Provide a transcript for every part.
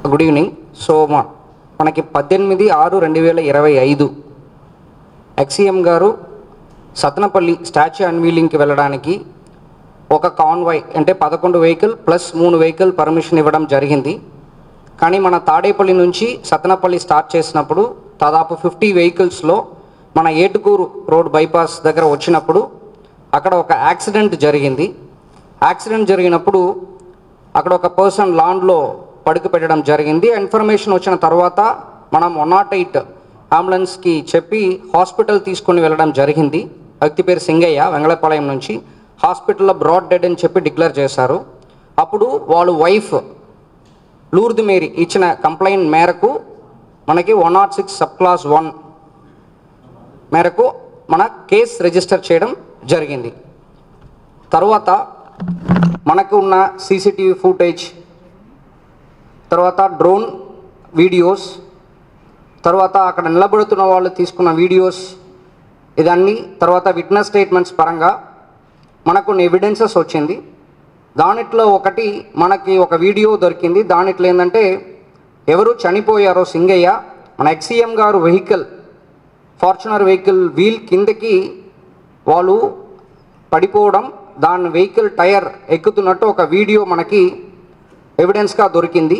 Good evening. So మనకి 18/6/2025 ex-CM గారు Sattenapalli statue అన్వీలింగ్కి వెళ్ళడానికి ఒక కాన్వాయ్ అంటే 11 వెహికల్ ప్లస్ 3 వెహికల్ పర్మిషన్ ఇవ్వడం జరిగింది. కానీ మన తాడేపల్లి నుంచి సతనపల్లి స్టార్ట్ చేసినప్పుడు దాదాపు 50 వెహికల్స్లో మన ఏటుకూరు రోడ్ బైపాస్ దగ్గర వచ్చినప్పుడు అక్కడ ఒక యాక్సిడెంట్ జరిగింది. యాక్సిడెంట్ జరిగినప్పుడు అక్కడ ఒక పర్సన్ లాండ్లో పడుకు పెట్టడం జరిగింది. ఇన్ఫర్మేషన్ వచ్చిన తర్వాత మనం 108 అంబులెన్స్కి చెప్పి హాస్పిటల్ తీసుకొని వెళ్ళడం జరిగింది. వ్యక్తి పేరు సింగయ్య, వెంగళపాలెం నుంచి. హాస్పిటల్లో బ్రాడ్ డెడ్ అని చెప్పి డిక్లేర్ చేశారు. అప్పుడు వాళ్ళ వైఫ్ లూర్ది మేరీ ఇచ్చిన కంప్లైంట్ మేరకు మనకి 106 సబ్ క్లాస్ 1 మేరకు మన కేసు రిజిస్టర్ చేయడం జరిగింది. తర్వాత మనకు ఉన్న సీసీటీవీ ఫుటేజ్, తర్వాత డ్రోన్ వీడియోస్, తర్వాత అక్కడ నిలబడుతున్న వాళ్ళు తీసుకున్న వీడియోస్, ఇదన్నీ తర్వాత విట్నెస్ స్టేట్మెంట్స్ పరంగా మనకు కొన్ని ఎవిడెన్సెస్ వచ్చింది. దానిట్లో ఒకటి మనకి ఒక వీడియో దొరికింది. దానిట్లో ఏంటంటే ఎవరు చనిపోయారో సింగయ్య మన ఎక్స్సీఎం గారు వెహికల్ ఫార్చునర్ వెహికల్ వీల్ కిందకి వాళ్ళు పడిపోవడం, దాని వెహికల్ టైర్ ఎక్కుతున్నట్టు ఒక వీడియో మనకి ఎవిడెన్స్గా దొరికింది.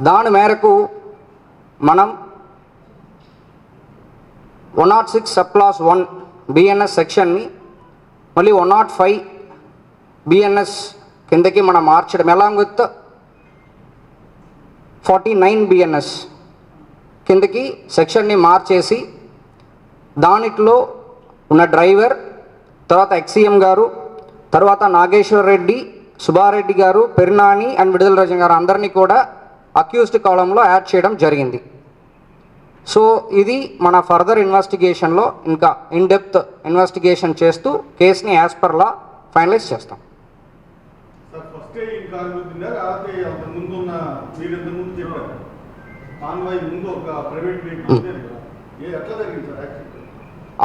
దాని మేరకు మనం 106 సబ్ క్లాస్ 1 బిఎన్ఎస్ సెక్షన్ని మళ్ళీ 105 బిఎన్ఎస్ కిందకి మనం మార్చడం, అలాంగ్ విత్ 49 బిఎన్ఎస్ కిందకి సెక్షన్ని మార్చేసి దానిట్లో ఉన్న డ్రైవర్, తర్వాత ఎక్స్సీఎం గారు, తర్వాత నాగేశ్వర్ రెడ్డి, సుబ్బారెడ్డి గారు, పెరినాని అండ్ విడుదల రాజన్ గారు అందరినీ కూడా అక్యూజ్డ్ కాలంలో యాడ్ చేయడం జరిగింది. సో ఇది మన ఫర్దర్ ఇన్వెస్టిగేషన్లో ఇంకా ఇన్ డెప్త్ ఇన్వెస్టిగేషన్ చేస్తూ కేసుని యాజ్ పర్ లా ఫైనలైజ్ చేస్తాం.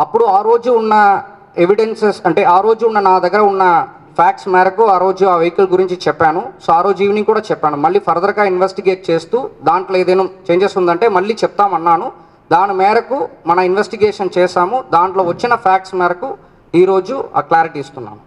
అప్పుడు ఆ రోజు ఉన్న ఎవిడెన్సెస్ అంటే ఆ రోజు ఉన్న నా దగ్గర ఉన్న ఫ్యాక్ట్స్ మేరకు ఆ రోజు ఆ వెహికల్ గురించి చెప్పాను. సో ఆ రోజు ఈవినింగ్ కూడా చెప్పాను. మళ్ళీ ఫర్దర్గా ఇన్వెస్టిగేట్ చేస్తూ దాంట్లో ఏదైనా చేంజెస్ ఉందంటే మళ్ళీ చెప్తామన్నాను. దాని మేరకు మన ఇన్వెస్టిగేషన్ చేశాము. దాంట్లో వచ్చిన ఫ్యాక్ట్స్ మేరకు ఈరోజు ఆ క్లారిటీ ఇస్తున్నాము.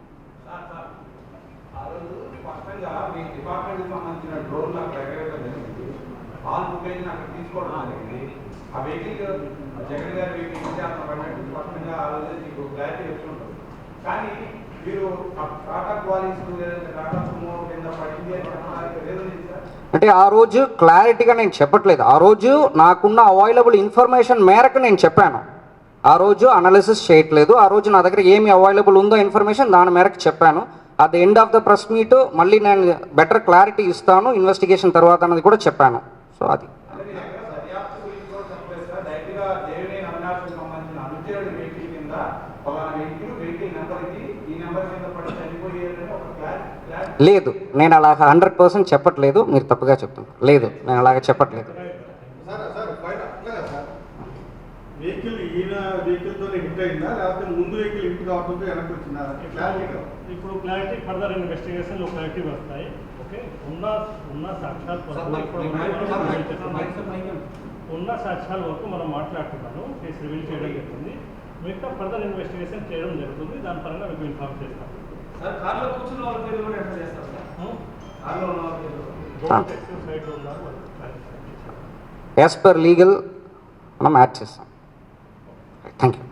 అంటే ఆ రోజు క్లారిటీగా నేను చెప్పట్లేదు. ఆ రోజు నాకున్న అవైలబుల్ ఇన్ఫర్మేషన్ మేరకు నేను చెప్పాను. ఆ రోజు అనాలిసిస్ చేయట్లేదు. ఆ రోజు నా దగ్గర ఏమి అవైలబుల్ ఉందో ఇన్ఫర్మేషన్ దాని మేరకు చెప్పాను. At the end of the press meet మళ్ళీ నేను బెటర్ క్లారిటీ ఇస్తాను ఇన్వెస్టిగేషన్ తర్వాత అన్నది కూడా చెప్పాను. సో అది లేదు, నేను అలాగ 100% చెప్పట్లేదు. మీరు తప్పుగా చెప్తున్నారు. లేదు, నేను అలాగ చెప్పట్లేదు. ఇప్పుడు క్లారిటీ ఫర్దర్ ఇన్వెస్టిగేషన్ లో క్లారిటీ వస్తాయి. ఓకే, ఉన్న సాక్ష్యాల వరకు మనం మాట్లాడుతున్నాను. కేసు రివీల్ చేయడం జరుగుతుంది. మిగతా ఫర్దర్ ఇన్వెస్టిగేషన్ చేయడం జరుగుతుంది. దాని పరంగా మీకు ఇన్ఫార్మ్ చేస్తాం. యాజ్ పర్ లీగల్ మనం యాడ్ చేస్తాం. Thank you.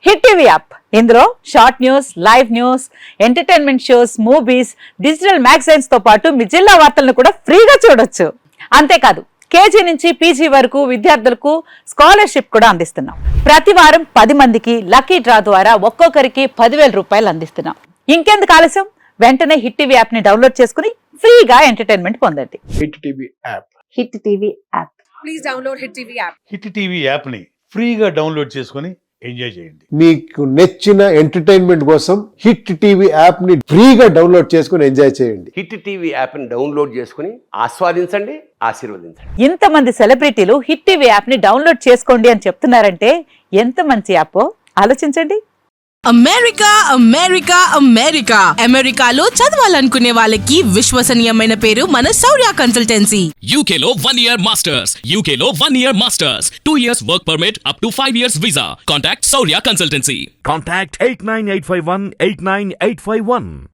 Hit TV app ఇందులో short news, live news, entertainment shows, movies, digital magazines తో పాటు మీ జిల్లా వార్తలను కూడా ఫ్రీగా చూడొచ్చు. అంతేకాదు కేజీ నుంచి పీజీ వరకు విద్యార్థులకు స్కాలర్షిప్ కూడా అందిస్తున్నాం. ప్రతి వారం 10 మందికి లక్కీ డ్రా ద్వారా ఒక్కొక్కరికి 10,000 రూపాయలు అందిస్తున్నాం. ఇంకెందుకు ఆలస్యం, వెంటనే హిట్ టీవీ యాప్ ని డౌన్లోడ్ చేసుకుని ఫ్రీగా ఎంటర్టైన్మెంట్ పొందండి. Hit TV app. Hit TV app. Please download Hit TV app. Hit TV యాప్ని ఫ్రీగా డౌన్లోడ్ చేసుకొని ఎంజాయ్ చేయండి. మీకు నచ్చిన ఎంటర్టైన్మెంట్ కోసం హిట్ టీవీ యాప్ ని ఫ్రీగా డౌన్లోడ్ చేసుకుని ఎంజాయ్ చేయండి. హిట్ టీవీ యాప్ని డౌన్లోడ్ చేసుకుని ఆస్వాదించండి, ఆశీర్వదించండి. ఇంతమంది సెలబ్రిటీలు హిట్ టీవీ యాప్ ని డౌన్లోడ్ చేసుకోండి అని చెప్తున్నారంటే ఎంత మంచి యాప్ ఆలోచించండి. అమెరికా అమెరికాలో చదవాలనుకునే వాళ్ళకి విశ్వసనీయమైన పేరు మన శౌర్య కన్సల్టెన్సీ. UK లో 1 year masters. UK లో 1 year masters. 2 years work permit up to 5 years visa. Contact Saurya Consultancy. Contact 89851 89851.